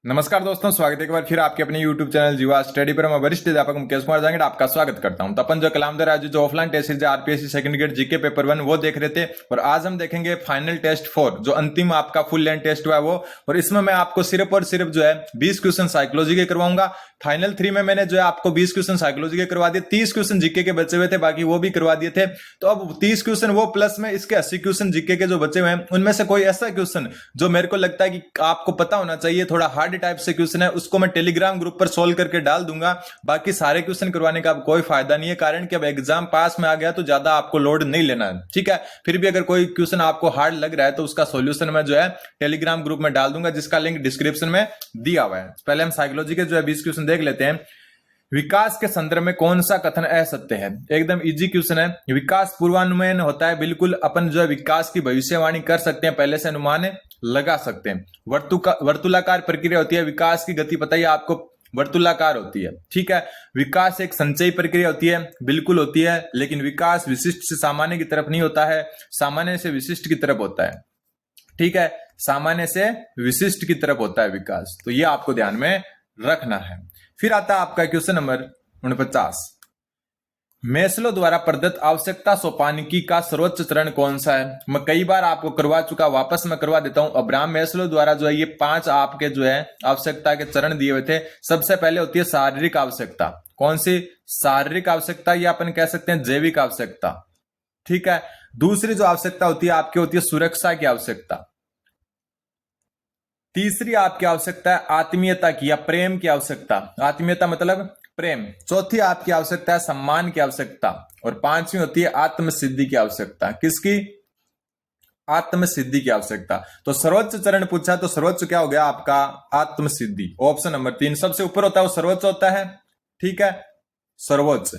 नमस्कार दोस्तों, स्वागत है एक बार फिर आपके अपने YouTube चैनल जीवा स्टडी पर। मैं वरिष्ठ अध्यापक मुकेश कुमार जांगड़ आपका स्वागत करता हूं। तो अपन जो कलाम दर आज जो offline test series RPSC second grade GK paper 1 वो देख रहे थे, और आज हम देखेंगे फाइनल टेस्ट 4 जो अंतिम आपका फुल लेंथ टेस्ट हुआ है वो। और इसमें मैं आपको सिर्फ और सिर्फ जो है 20 क्वेश्चन साइकोलॉजी के करवाऊंगा। फाइनल 3 में मैंने जो है आपको 20 क्वेश्चन साइकोलॉजी के करवा दिए, 30 क्वेश्चन जीके के बचे हुए थे, बाकी वो भी करवा दिए थे। तो अब 30 क्वेश्चन वो प्लस में इसके 80 क्वेश्चन जीके के जो बचे हुए हैं, उनमें से कोई ऐसा क्वेश्चन जो मेरे को लगता है कि आपको पता होना चाहिए, थोड़ा हार्ड टाइप से क्वेश्चन है, उसको मैं टेलीग्राम ग्रुप पर सोल्व करके डाल दूंगा। बाकी सारे क्वेश्चन करवाने का अब कोई फायदा नहीं है, कारण कि अब एग्जाम पास में आ गया तो ज्यादा आपको लोड नहीं लेना है, ठीक है। फिर भी अगर कोई क्वेश्चन आपको हार्ड लग रहा है तो उसका सॉल्यूशन मैं जो है टेलीग्राम ग्रुप में डाल दूंगा, जिसका लिंक डिस्क्रिप्शन में दिया हुआ है। पहले हम साइकोलॉजी के जो है 20 क्वेश्चन देख लेते हैं। विकास के संदर्भ में कौन सा कथन असत्य है? एकदम इजी क्वेश्चन है। विकास पूर्वानुमान होता है, बिल्कुल अपन जो है विकास की भविष्यवाणी कर सकते हैं, पहले से अनुमान लगा सकते हैं। वर्तुलाकार प्रक्रिया होती है, विकास की गति पता ही आपको वर्तुलाकार होती है, ठीक है। विकास एक संचयी प्रक्रिया होती है, बिल्कुल होती है, लेकिन विकास विशिष्ट से सामान्य की तरफ नहीं होता है, सामान्य से विशिष्ट की तरफ होता है, ठीक है। सामान्य से विशिष्ट की तरफ होता है विकास, तो ये आपको ध्यान में रखना है। फिर आता है आपका क्वेश्चन नंबर 49। मेस्लो द्वारा प्रदत्त आवश्यकता सोपानिकी का सर्वोच्च चरण कौन सा है? मैं कई बार आपको करवा चुका, वापस मैं करवा देता हूं। अब्राहम मेस्लो द्वारा जो है ये 5 आपके जो है आवश्यकता के चरण दिए हुए थे। सबसे पहले होती है शारीरिक आवश्यकता। कौन सी? शारीरिक आवश्यकता, या अपन कह सकते हैं जैविक आवश्यकता, ठीक है। दूसरी जो आवश्यकता होती है आपकी होती है सुरक्षा की आवश्यकता। तीसरी आपकी आवश्यकता है आत्मीयता की या प्रेम की आवश्यकता। आत्मीयता मतलब प्रेम। चौथी आपकी आवश्यकता है सम्मान की आवश्यकता, और पांचवी होती है आत्मसिद्धि की आवश्यकता। किसकी? आत्मसिद्धि की आवश्यकता। तो सर्वोच्च चरण पूछा तो सर्वोच्च क्या हो गया आपका? आत्मसिद्धि। ऑप्शन नंबर 3 सबसे ऊपर होता है वो सर्वोच्च होता है, ठीक है, सर्वोच्च।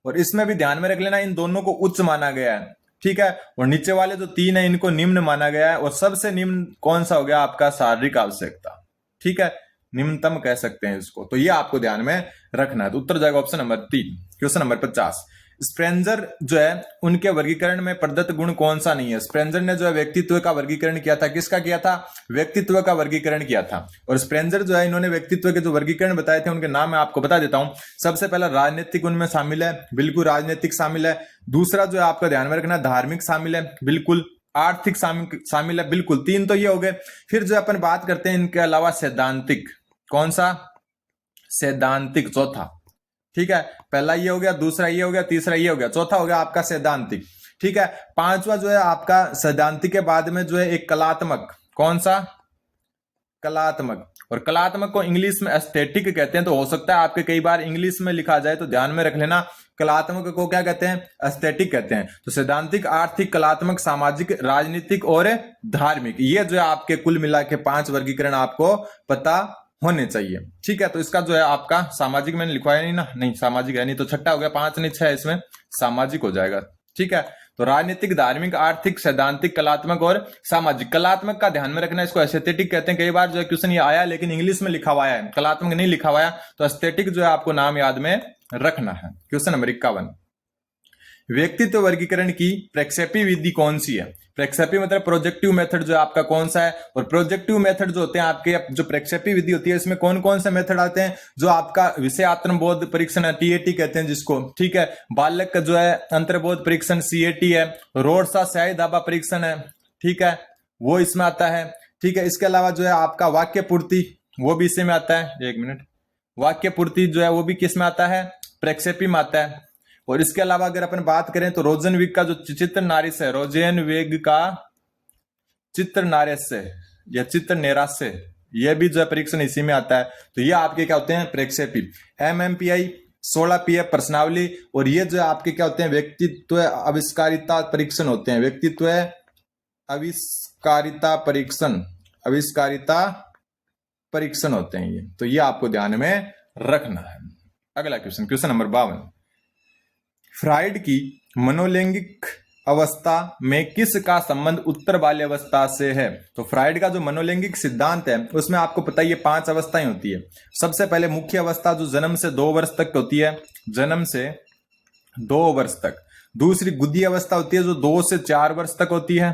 और इसमें भी ध्यान में रख लेना, इन दोनों को उच्च माना गया है, ठीक है। और नीचे वाले जो 3 है इनको निम्न माना गया है, और सबसे निम्न कौन सा हो गया आपका? शारीरिक आवश्यकता, ठीक है, निम्नतम कह सकते हैं इसको। तो ये आपको ध्यान में रखना है। तो उत्तर जाएगा ऑप्शन नंबर 3। Question number 50। स्प्रेंजर जो है उनके वर्गीकरण में प्रदत्त गुण कौन सा नहीं है? स्प्रेंजर ने जो है व्यक्तित्व का वर्गीकरण किया था। किसका किया था? व्यक्तित्व का वर्गीकरण किया था। और स्प्रेंजर जो है इन्होंने व्यक्तित्व के जो वर्गीकरण बताए थे उनके नाम मैं आपको बता देता हूं। सबसे पहला राजनीतिक उनमें शामिल है, बिल्कुल राजनीतिक शामिल है। दूसरा जो है आपका ध्यान में रखना धार्मिक शामिल है, बिल्कुल। आर्थिक शामिल है, बिल्कुल। 3 तो ये हो गए। फिर जो अपन बात करते हैं इनके अलावा सैद्धांतिक। कौन सा? सैद्धांतिक, चौथा, ठीक है। पहला ये हो गया, दूसरा ये हो गया, तीसरा ये हो गया, चौथा हो गया आपका सैद्धांतिक, ठीक है। पांचवा जो है आपका सैद्धांतिक के बाद में जो है एक कलात्मक। कौन सा? कलात्मक। और कलात्मक को इंग्लिश में एस्थेटिक कहते हैं। तो हो सकता है आपके कई बार इंग्लिश में लिखा जाए, तो ध्यान में रख लेना, कलात्मक को क्या कहते हैं? एस्थेटिक कहते हैं। तो सैद्धांतिक, आर्थिक, कलात्मक, सामाजिक, राजनीतिक और धार्मिक, ये जो है आपके कुल मिला के 5 वर्गीकरण आपको पता होने चाहिए, ठीक है। तो इसका जो है आपका सामाजिक मैंने लिखवाया नहीं ना, नहीं सामाजिक है नहीं, तो छठा हो गया, 5 नहीं 6, इसमें सामाजिक हो जाएगा, ठीक है। तो राजनीतिक, धार्मिक, आर्थिक, सैद्धांतिक, कलात्मक और सामाजिक। कलात्मक का ध्यान में रखना, इसको एस्थेटिक कहते हैं। कई बार जो है क्वेश्चन ये आया लेकिन इंग्लिश में लिखा हुआ है, कलात्मक नहीं लिखा हुआ है, तो एस्थेटिक जो है आपको नाम याद में रखना है। Question number 51। व्यक्तित्व वर्गीकरण की प्रक्षेपी विधि कौन सी है? प्रक्षेपी मतलब प्रोजेक्टिव मेथड जो आपका कौन सा है? और प्रोजेक्टिव मेथड जो होते हैं आपके, जो प्रक्षेपी विधि होती है इसमें कौन कौन से मेथड आते हैं? जो आपका विषय आत्मबोध परीक्षण है, टीएटी कहते हैं जिसको, ठीक है। बालक का जो है अंतर्बोध परीक्षण, सीएटी है। रोडसा स्याही धाबा परीक्षण है, ठीक है, वो इसमें आता है, ठीक है। इसके अलावा जो है आपका वाक्य पूर्ति, वो भी इसी में आता है। 1 मिनट, वाक्य पूर्ति जो है वो भी किस में आता है? प्रक्षेपी में आता है। और इसके अलावा अगर अपन बात करें तो रोजनविग का जो चित्र नारिस है, रोजेनवेग का चित्र नारिस्य या चित्र नैराश्य, यह भी जो है परीक्षण इसी में आता है। तो ये आपके क्या होते हैं? प्रक्षेपी। MMPI 16 PF प्रश्नावली, और ये जो आपके क्या होते हैं? व्यक्तित्व आविष्कारिता परीक्षण होते हैं। व्यक्तित्व आविष्कारिता परीक्षण, आविष्कारिता परीक्षण होते हैं ये। तो ये आपको ध्यान में रखना है। अगला क्वेश्चन, क्वेश्चन नंबर 52। फ्राइड की मनोलैंगिक अवस्था में किसका संबंध उत्तर बाल्य अवस्था से है? तो फ्राइड का जो मनोलैंगिक सिद्धांत है उसमें आपको पता है ये 5 अवस्थाएं होती है। सबसे पहले मुख्य अवस्था जो जन्म से 2 वर्ष तक होती है, जन्म से 2 वर्ष तक। दूसरी गुदी अवस्था होती है जो 2 से 4 वर्ष तक होती है,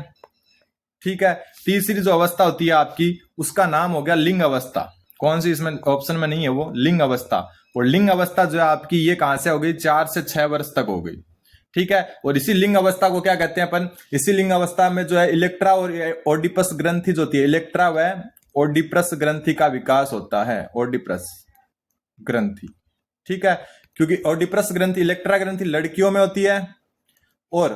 ठीक है। तीसरी जो अवस्था होती है आपकी उसका नाम हो गया लिंग अवस्था, कौन सी इसमें ऑप्शन में नहीं है वो, लिंग अवस्था। और लिंग अवस्था जो है आपकी ये कहां से हो गई, 4 से 6 वर्ष तक हो गई, ठीक है। और इसी लिंग अवस्था को क्या कहते हैं अपन, इसी लिंग अवस्था में जो है इलेक्ट्रा और ओडिपस ग्रंथि जो होती है, इलेक्ट्रा व ओडिपस ग्रंथि का विकास होता है, ओडिपस ग्रंथि, ठीक है। क्योंकि ओडिपस ग्रंथि, इलेक्ट्रा ग्रंथि लड़कियों में होती है और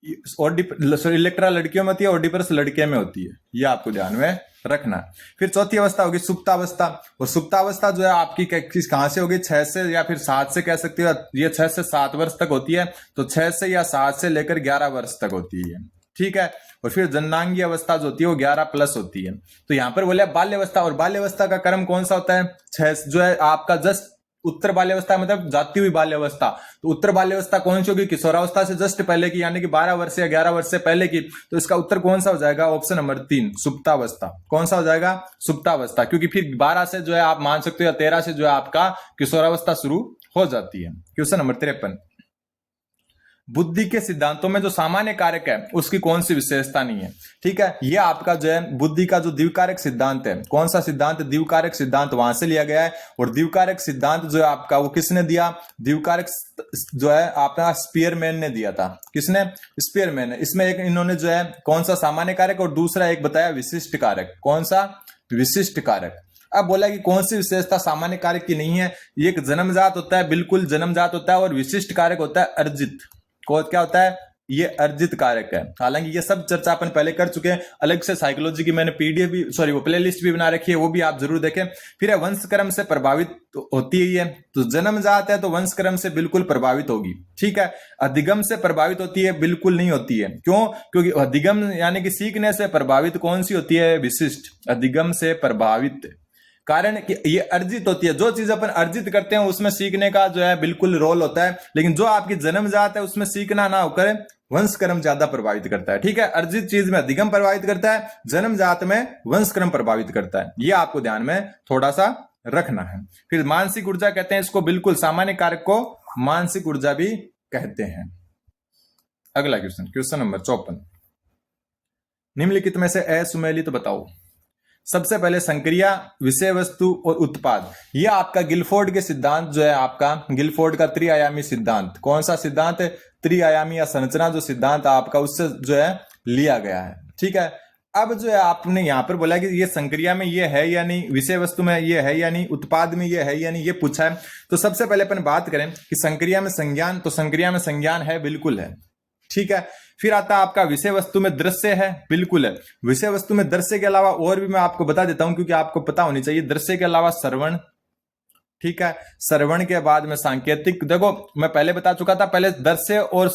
इलेक्ट्रा लड़कियों में होती है, ओडिपस लड़के में होती है, ये आपको ध्यान में रखना। फिर चौथी अवस्था होगी सुप्तावस्था। और सुप्तावस्था जो है आपकी कहां से होगी, 6 से या फिर 7 से कह सकते हो, ये 6 से 7 वर्ष तक होती है, तो 6 से या 7 से लेकर 11 वर्ष तक होती है, ठीक है। और फिर जननांगी अवस्था जो होती है वो 11 प्लस होती है। तो यहां पर बोले बाल्यावस्था, और बाल्यावस्था का क्रम कौन सा होता है, 6 जो है आपका जस्ट उत्तर बाल्यावस्था मतलब जाती हुई बाल्यावस्था। तो उत्तर बाल्यावस्था कौन सी होगी, किशोरावस्था से जस्ट पहले की, यानी कि 12 वर्ष या 11 वर्ष से पहले की। तो इसका उत्तर कौन सा हो जाएगा, ऑप्शन नंबर 3 सुप्तावस्था। कौन सा हो जाएगा, सुप्तावस्था, क्योंकि फिर 12 से जो है आप मान सकते हो या 13 से जो है आपका किशोरावस्था शुरू हो जाती है। क्वेश्चन नंबर 53, बुद्धि के सिद्धांतों में जो सामान्य कारक है उसकी कौन सी विशेषता नहीं है, ठीक है। ये आपका जो है बुद्धि का जो द्विकारक सिद्धांत है, कौन सा सिद्धांत, द्विकारक सिद्धांत वहां से लिया गया है। और द्विकारक सिद्धांत जो है आपका वो किसने दिया, द्विकारक जो है आपका स्पीयरमैन ने दिया था। किसने, स्पीयरमैन ने। इसमें एक इन्होंने जो है कौन सा सामान्य कारक और दूसरा एक बताया विशिष्ट कारक। कौन सा, विशिष्ट कारक। अब बोला कि कौन सी विशेषता सामान्य कारक की नहीं है, ये एक जन्मजात होता है, बिल्कुल जन्मजात होता है, और विशिष्ट कारक होता है अर्जित। क्या होता है, ये अर्जित कारक है। हालांकि ये सब चर्चा अपन पहले कर चुके हैं, अलग से साइकोलॉजी की मैंने पीडीएफ भी, सॉरी वो प्लेलिस्ट भी बना रखी है, वो भी आप जरूर देखें। फिर है वंशक्रम से प्रभावित होती है, तो जन्मजात है तो वंशक्रम से बिल्कुल प्रभावित होगी, ठीक है। अधिगम से प्रभावित होती है, बिल्कुल नहीं होती है। क्यों, क्योंकि अधिगम यानी कि सीखने से प्रभावित कौन सी होती है, विशिष्ट। अधिगम से प्रभावित, कारण कि ये अर्जित होती है। जो चीज अपन अर्जित करते हैं उसमें सीखने का जो है बिल्कुल रोल होता है, लेकिन जो आपकी जन्मजात है उसमें सीखना ना होकर वंशक्रम ज्यादा प्रभावित करता है, ठीक है। अर्जित चीज में अधिगम प्रभावित करता है, जन्मजात में वंशक्रम प्रभावित करता है। ये आपको ध्यान में थोड़ा सा रखना है। फिर मानसिक ऊर्जा कहते हैं इसको, बिल्कुल सामान्य कारक को मानसिक ऊर्जा भी कहते हैं। अगला क्वेश्चन, क्वेश्चन नंबर 54, निम्नलिखित में से असुमेलित बताओ। सबसे पहले संक्रिया, विषय वस्तु और उत्पाद। यह आपका गिलफोर्ड के सिद्धांत जो है, आपका गिलफोर्ड का त्रिआयामी सिद्धांत। कौन सा सिद्धांत है, त्रिआयामी या संरचना जो सिद्धांत आपका उससे जो है लिया गया है, ठीक है। अब जो है आपने यहां पर बोला कि ये संक्रिया में ये है या नहीं, विषय वस्तु में ये है या नहीं, उत्पाद में ये है या नहीं, ये पूछा है। तो सबसे पहले अपन बात करें कि संक्रिया में संज्ञान, तो संक्रिया में संज्ञान है, बिल्कुल है, ठीक है। फिर आता है आपका विषय वस्तु में दृश्य है, बिल्कुल है। विषय वस्तु में दृश्य के अलावा और भी मैं आपको बता देता हूं, क्योंकि आपको पता होनी चाहिए। दृश्य के अलावा श्रवण, ठीक है। श्रवण के बाद में सांकेतिक, देखो मैं पहले बता चुका था, पहले दृश्य और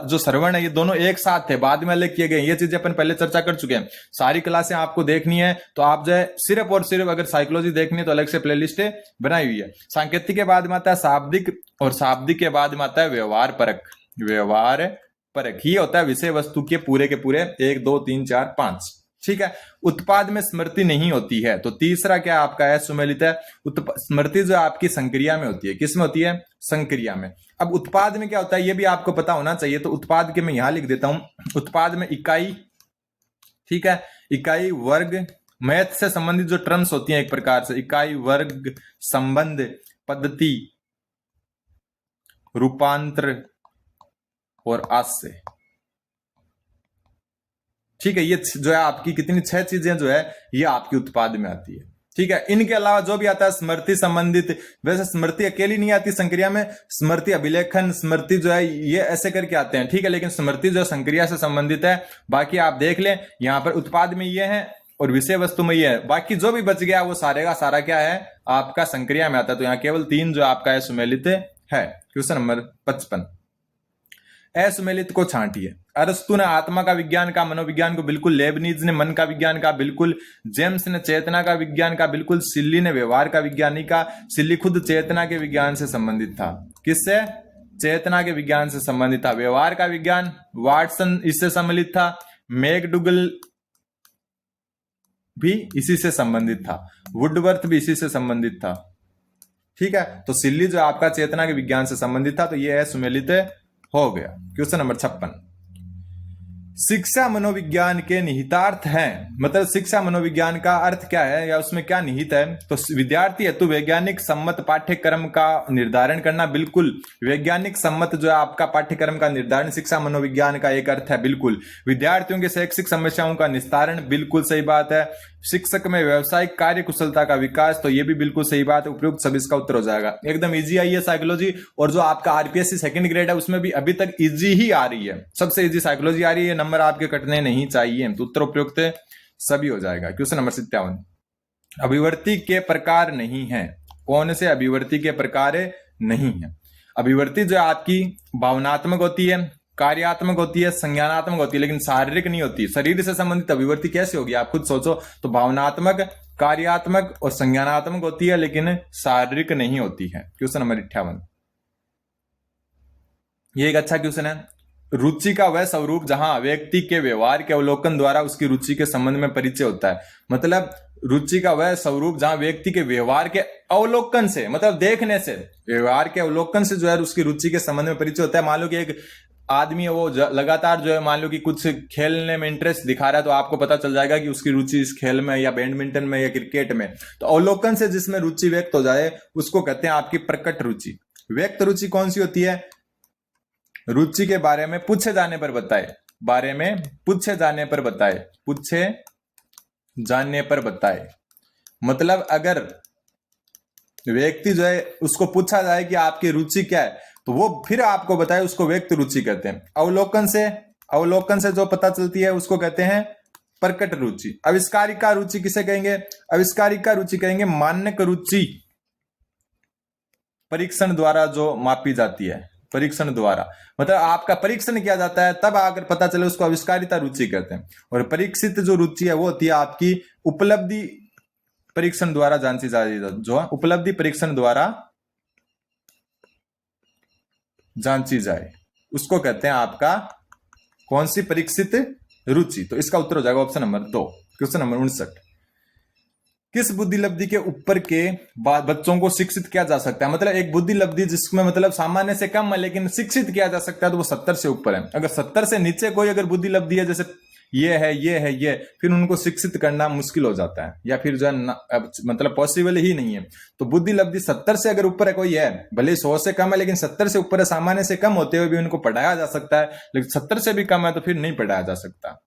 जो श्रवण है ये दोनों एक साथ थे, बाद में अलग किए गए। ये चीजें अपन पहले चर्चा कर चुके हैं। सारी क्लासें आपको देखनी है तो आप जो है सिर्फ और सिर्फ अगर साइकोलॉजी देखनी है तो अलग से प्लेलिस्ट बनाई हुई है। सांकेतिक के बाद में आता है शाब्दिक, और शाब्दिक के बाद में आता है व्यवहार परक। व्यवहार परक ही होता है विषय वस्तु के पूरे 1 2 3 4 5, ठीक है। उत्पाद में स्मृति नहीं होती है, तो तीसरा क्या आपका है, सुमेलित है। स्मृति जो आपकी संक्रिया में होती है, किस में होती है, संक्रिया में। अब उत्पाद में क्या होता है ये भी आपको पता होना चाहिए, तो उत्पाद के मैं यहां लिख देता हूं। उत्पाद में इकाई, ठीक है, इकाई, वर्ग, मैथ से संबंधित जो टर्म्स होती हैं एक प्रकार से, इकाई, वर्ग, संबंध, पद्धति, रूपांतर और आशय, ठीक है। ये जो है आपकी कितनी 6 चीजें जो है ये आपकी उत्पाद में आती है, ठीक है। इनके अलावा जो भी आता है स्मृति संबंधित, वैसे स्मृति अकेली नहीं आती संक्रिया में, स्मृति अभिलेखन, स्मृति जो है ये ऐसे करके आते हैं, ठीक है। लेकिन स्मृति जो संक्रिया से संबंधित है। बाकी आप देख लें यहां पर उत्पाद में ये है और विषय वस्तु में ये है। बाकी जो भी बच गया वो सारे का सारा क्या है, आपका संक्रिया में आता है। तो यहाँ केवल 3 जो आपका है सुमेलित है। क्वेश्चन नंबर 55, असुमेलित को छांटिए। अरस्तु ने आत्मा का विज्ञान का, मनोविज्ञान को बिल्कुल, लेबनीज ने मन का विज्ञान का बिल्कुल, जेम्स ने चेतना का विज्ञान का बिल्कुल, सिल्ली ने व्यवहार का विज्ञानी का। सिल्ली खुद चेतना के विज्ञान से संबंधित था। किससे, चेतना के विज्ञान से संबंधित था। व्यवहार का विज्ञान वाटसन इससे सम्मिलित था। मैकडुगल भी इसी से संबंधित था। वुडवर्थ भी इसी से संबंधित था, ठीक है। तो सिल्ली जो आपका चेतना के विज्ञान से संबंधित था, तो यह है सुमेलित हो गया। क्वेश्चन नंबर 56, शिक्षा मनोविज्ञान के निहितार्थ हैं, मतलब शिक्षा मनोविज्ञान का अर्थ क्या है या उसमें क्या निहित है। तो विद्यार्थी हेतु वैज्ञानिक सम्मत पाठ्यक्रम का निर्धारण करना, बिल्कुल वैज्ञानिक सम्मत जो है आपका पाठ्यक्रम का निर्धारण शिक्षा मनोविज्ञान का एक अर्थ है। बिल्कुल विद्यार्थियों के शैक्षिक समस्याओं का निस्तारण, बिल्कुल सही बात है। शिक्षक में व्यवसायिक कार्य कुशलता का विकास, तो ये भी बिल्कुल सही बात है। उपयुक्त सभी इसका उत्तर हो जाएगा। एकदम इजी आई है साइकोलॉजी, और जो आपका आरपीएससी सेकंड ग्रेड है उसमें भी अभी तक इजी ही आ रही है, सबसे इजी साइकोलॉजी आ रही है। नंबर आपके कटने नहीं चाहिए, तो उत्तर उपयुक्त सभी हो जाएगा। क्वेश्चन नंबर 57, अभिवर्ती के प्रकार नहीं है। कौन से अभिवर्ती के प्रकार नहीं है? अभिवर्ती जो आपकी भावनात्मक होती है, कार्यात्मक होती है, संज्ञानात्मक होती है, लेकिन शारीरिक नहीं होती। शरीर से संबंधित अभिवर्ती कैसे होगी आप खुद सोचो। तो भावनात्मक, कार्यात्मक और संज्ञानात्मक होती है, लेकिन शारीरिक नहीं होती है। क्वेश्चन नंबर 58, ये एक अच्छा क्वेश्चन है। रुचि का वह स्वरूप जहां व्यक्ति के व्यवहार के अवलोकन द्वारा उसकी रुचि के संबंध में परिचय होता है। मतलब रुचि का वह स्वरूप जहां व्यक्ति के व्यवहार के अवलोकन से, मतलब देखने से, व्यवहार के अवलोकन से जो है उसकी रुचि के संबंध में परिचय होता है। मान लो कि एक आदमी है, वो लगातार जो है मान लो कि कुछ खेलने में इंटरेस्ट दिखा रहा है, तो आपको पता चल जाएगा कि उसकी रुचि इस खेल में या बैडमिंटन में या क्रिकेट में। तो अवलोकन से जिसमें रुचि व्यक्त हो जाए उसको कहते हैं आपकी प्रकट रुचि। व्यक्त रुचि कौन सी होती है? रुचि के बारे में पूछे जाने पर बताए, बारे में पूछे जाने पर बताए, पूछे जाने पर बताए। मतलब अगर व्यक्ति जो है उसको पूछा जाए कि आपकी रुचि क्या है, तो वो फिर आपको बताए, उसको व्यक्त रुचि कहते हैं। अवलोकन से जो पता चलती है उसको कहते हैं प्रकट रुचि। आविष्कारिका रुचि किसे कहेंगे? आविष्कारिका रुचि कहेंगे मानक रुचि, परीक्षण द्वारा जो मापी जाती है, परीक्षण द्वारा, मतलब आपका परीक्षण किया जाता है तब अगर पता चले उसको आविष्कारिता रुचि कहते हैं। और परीक्षित जो रुचि है वो होती है आपकी उपलब्धि परीक्षण द्वारा जांची जाती है, जो उपलब्धि परीक्षण द्वारा जांची जाए उसको कहते हैं आपका कौन सी? परीक्षित रुचि। तो इसका उत्तर हो जाएगा ऑप्शन नंबर 2। क्वेश्चन नंबर 59, किस बुद्धि लब्धि के ऊपर के बाद बच्चों को शिक्षित किया जा सकता है? मतलब एक बुद्धि लब्धि जिसमें मतलब सामान्य से कम है लेकिन शिक्षित किया जा सकता है, तो वो 70 से ऊपर है। अगर 70 से नीचे कोई अगर बुद्धि लब्धि है, जैसे ये है, फिर उनको शिक्षित करना मुश्किल हो जाता है, या फिर जो है मतलब पॉसिबल ही नहीं है। तो बुद्धि लब्धि 70 से अगर ऊपर है कोई है, भले 100 से कम है लेकिन 70 से ऊपर है, सामान्य से कम होते हुए भी उनको पढ़ाया जा सकता है, लेकिन 70 से भी कम है तो फिर नहीं पढ़ाया जा सकता।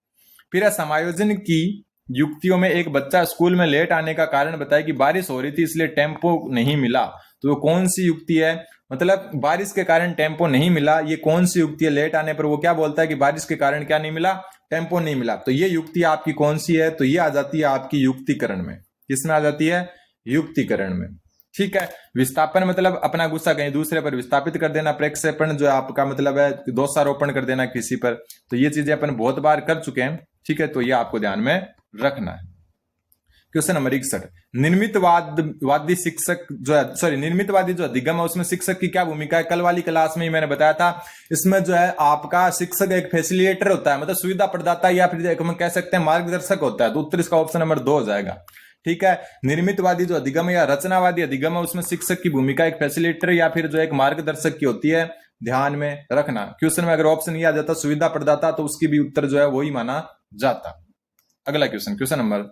फिर समायोजन की युक्तियों में एक बच्चा स्कूल में लेट आने का कारण बताया कि बारिश हो रही थी इसलिए टेम्पो नहीं मिला। तो वो कौन सी युक्ति है? मतलब बारिश के कारण टेम्पो नहीं मिला, ये कौन सी युक्ति है? लेट आने पर वो क्या बोलता है कि बारिश के कारण क्या नहीं मिला? टेम्पो नहीं मिला। तो ये युक्ति आपकी कौन सी है? तो ये आ जाती है आपकी युक्तिकरण में। किसमें आ जाती है? युक्तिकरण में। ठीक है। विस्थापन मतलब अपना गुस्सा कहीं दूसरे पर विस्थापित कर देना। प्रक्षेपण जो आपका मतलब है दोषारोपण कर देना किसी पर। तो ये चीजें अपन बहुत बार कर चुके हैं। ठीक है, तो ये आपको ध्यान में रखना है। क्वेश्चन नंबर 61, निर्मितवादी शिक्षक जो है, सॉरी निर्मितवादी जो अधिगम है उसमें शिक्षक की क्या भूमिका है? कल वाली क्लास में ही मैंने बताया था। इसमें जो है आपका शिक्षक एक फैसिलिटेटर होता है, मतलब सुविधा प्रदाता या फिर हम कह सकते हैं मार्गदर्शक होता है। तो उत्तर इसका ऑप्शन नंबर 2 हो जाएगा। ठीक है। निर्मितवादी जो अधिगम है या रचनावादी अधिगम है उसमें शिक्षक की भूमिका एक फैसिलिटेटर या फिर जो एक मार्गदर्शक की होती है। ध्यान में रखना। क्वेश्चन में अगर ऑप्शन ये आ जाता सुविधा प्रदाता तो उसकी भी उत्तर जो है वही माना जाता। अगला question, question number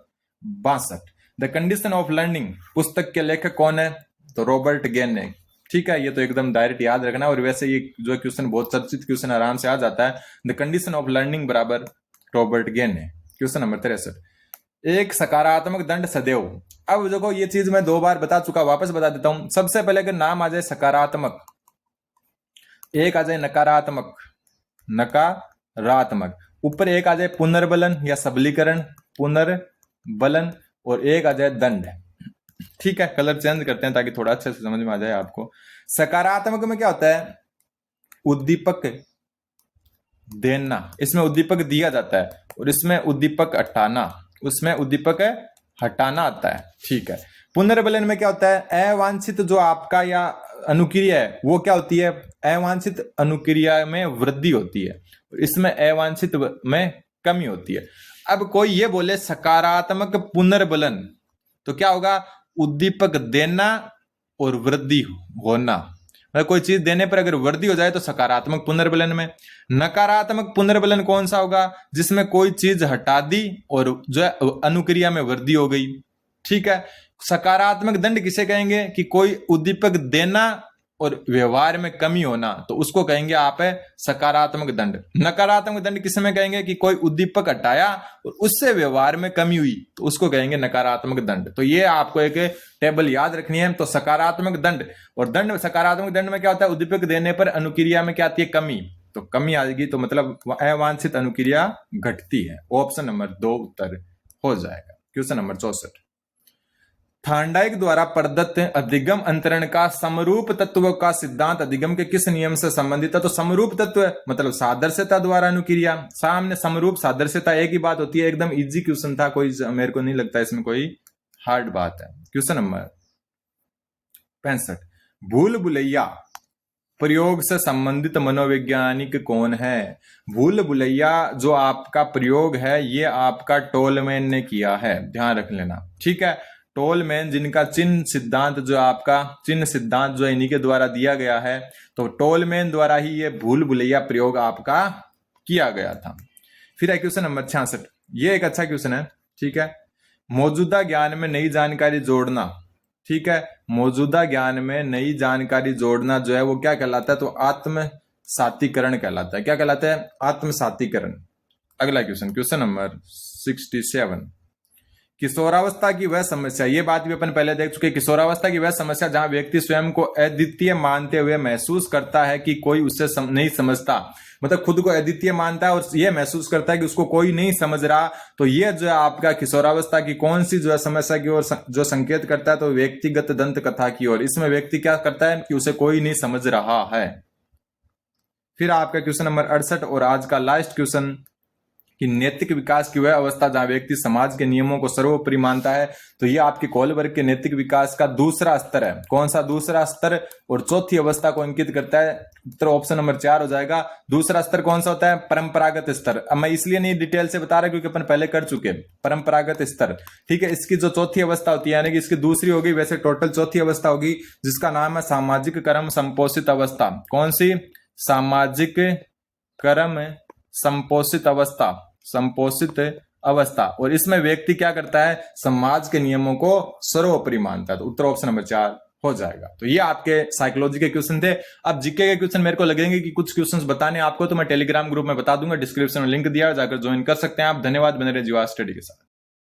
62, the condition of learning पुस्तक के लेखक कौन है? तो रॉबर्ट गेन है। ठीक है, ये तो एकदम डायरेक्ट याद रखना। और वैसे ये जो क्वेश्चन बहुत चर्चित क्वेश्चन आराम से आ जाता है। द कंडीशन ऑफ लर्निंग बराबर रॉबर्ट गेन है। क्वेश्चन नंबर 63, एक सकारात्मक दंड सदैव। अब देखो ये चीज मैं 2 बार बता चुका, वापस बता देता हूं। सबसे पहले अगर नाम आ जाए सकारात्मक, एक आ जाए नकारात्मक, नकारात्मक, ऊपर एक आ जाए पुनर्बलन या सबलीकरण, पुनर्बलन, और एक आ जाए दंड। ठीक है, कलर चेंज करते हैं ताकि थोड़ा अच्छे से समझ में आ जाए आपको। सकारात्मक में क्या होता है? उद्दीपक देना, इसमें उद्दीपक दिया जाता है, और इसमें उद्दीपक हटाना, उसमें उद्दीपक हटाना आता है। ठीक है। पुनर्बलन में क्या होता है? अवांछित जो आपका या अनुक्रिया है वो क्या होती है? अवांछित अनुक्रिया में वृद्धि होती है, इसमें अवांछित में कमी होती है। अब कोई ये बोले सकारात्मक पुनर्बलन, तो क्या होगा? उद्दीपक देना और वृद्धि होना, मतलब कोई चीज देने पर अगर वृद्धि हो जाए तो सकारात्मक पुनर्बलन में। नकारात्मक पुनर्बलन कौन सा होगा? जिसमें कोई चीज हटा दी और जो है अनुक्रिया में वृद्धि हो गई। ठीक है। सकारात्मक दंड किसे कहेंगे? कि कोई उद्दीपक देना और व्यवहार में कमी होना, तो उसको कहेंगे आप है सकारात्मक दंड। नकारात्मक दंड किस में कहेंगे? कि कोई उद्दीपक हटाया और उससे व्यवहार में कमी हुई, तो उसको कहेंगे नकारात्मक दंड। तो ये आपको एक टेबल याद रखनी है। तो सकारात्मक दंड और दंड, सकारात्मक दंड में क्या होता है? उद्दीपक देने पर अनुक्रिया में क्या आती है? कमी। तो कमी आएगी तो मतलब अवांछित अनुक्रिया घटती है। ऑप्शन नंबर 2 उत्तर हो जाएगा। क्वेश्चन नंबर 64, थार्नडाइक द्वारा प्रदत्त अधिगम अंतरण का समरूप तत्व का सिद्धांत अधिगम के किस नियम से संबंधित है? तो समरूप तत्व मतलब सादृश्यता द्वारा अनुक्रिया। सामने समरूप सादृश्यता एक ही बात होती है। एकदम इजी क्वेश्चन था, कोई मेरे को नहीं लगता इसमें कोई हार्ड बात है। क्वेश्चन नंबर 65, भूल भुलैया प्रयोग से संबंधित मनोवैज्ञानिक कौन है? भूल भुलैया जो आपका प्रयोग है ये आपका टोलमैन ने किया है, ध्यान रख लेना। ठीक है। टोलमैन जिनका चिन्ह सिद्धांत जो आपका चिन्ह सिद्धांत जो इन्हीं के द्वारा दिया गया है, तो टोलमैन द्वारा ही ये भूल भुलैया प्रयोग आपका किया गया था। फिर है क्वेश्चन नंबर 66, ये एक अच्छा क्वेश्चन है। ठीक है। मौजूदा ज्ञान में नई जानकारी जोड़ना। ठीक है। मौजूदा ज्ञान में नई जानकारी जोड़ना जो है वो क्या कहलाता है? तो आत्म सातीकरण कहलाता है। क्या कहलाता है? आत्म सातीकरण। अगला क्वेश्चन, क्वेश्चन नंबर 67, किशोरावस्था की वह समस्या, ये बात भी अपन पहले देख चुके। किशोरावस्था की वह समस्या जहां व्यक्ति स्वयं को अद्वितीय मानते हुए महसूस करता है कि कोई उससे नहीं समझता, मतलब खुद को अद्वितीय मानता है और यह महसूस करता है कि उसको कोई नहीं समझ रहा। तो यह जो है आपका किशोरावस्था की कौन सी जो है समस्या की ओर जो संकेत करता है? तो व्यक्तिगत दंत कथा की ओर। इसमें व्यक्ति क्या करता है? कि उसे कोई नहीं समझ रहा है। फिर आपका क्वेश्चन नंबर 68 और आज का लास्ट क्वेश्चन, कि नैतिक विकास की वह अवस्था जहां व्यक्ति समाज के नियमों को सर्वोपरि मानता है। तो ये आपके कोहलबर्ग के नैतिक विकास का दूसरा स्तर है। कौन सा दूसरा स्तर? और चौथी अवस्था को अंकित करता है। उत्तर ऑप्शन नंबर 4 हो जाएगा। दूसरा स्तर कौन सा होता है? परंपरागत स्तर। अब मैं इसलिए नहीं डिटेल से बता रहा क्योंकि अपन पहले कर चुके परंपरागत स्तर। ठीक है। इसकी जो चौथी अवस्था होती है, यानी कि इसकी दूसरी होगी, वैसे टोटल चौथी अवस्था होगी, जिसका नाम है सामाजिक कर्म संपोषित अवस्था। कौन सी? सामाजिक कर्म संपोषित अवस्था, संपोषित अवस्था। और इसमें व्यक्ति क्या करता है? समाज के नियमों को सर्वोपरि मानता है। तो उत्तर ऑप्शन नंबर 4 हो जाएगा। तो ये आपके साइकोलॉजी के क्वेश्चन थे। अब जीके के क्वेश्चन मेरे को लगेंगे कि कुछ क्वेश्चंस बताने आपको, तो मैं टेलीग्राम ग्रुप में बता दूंगा, डिस्क्रिप्शन में लिंक दिया, जाकर ज्वाइन कर सकते हैं आप। धन्यवाद। बने रहिए जीवा स्टडी के साथ।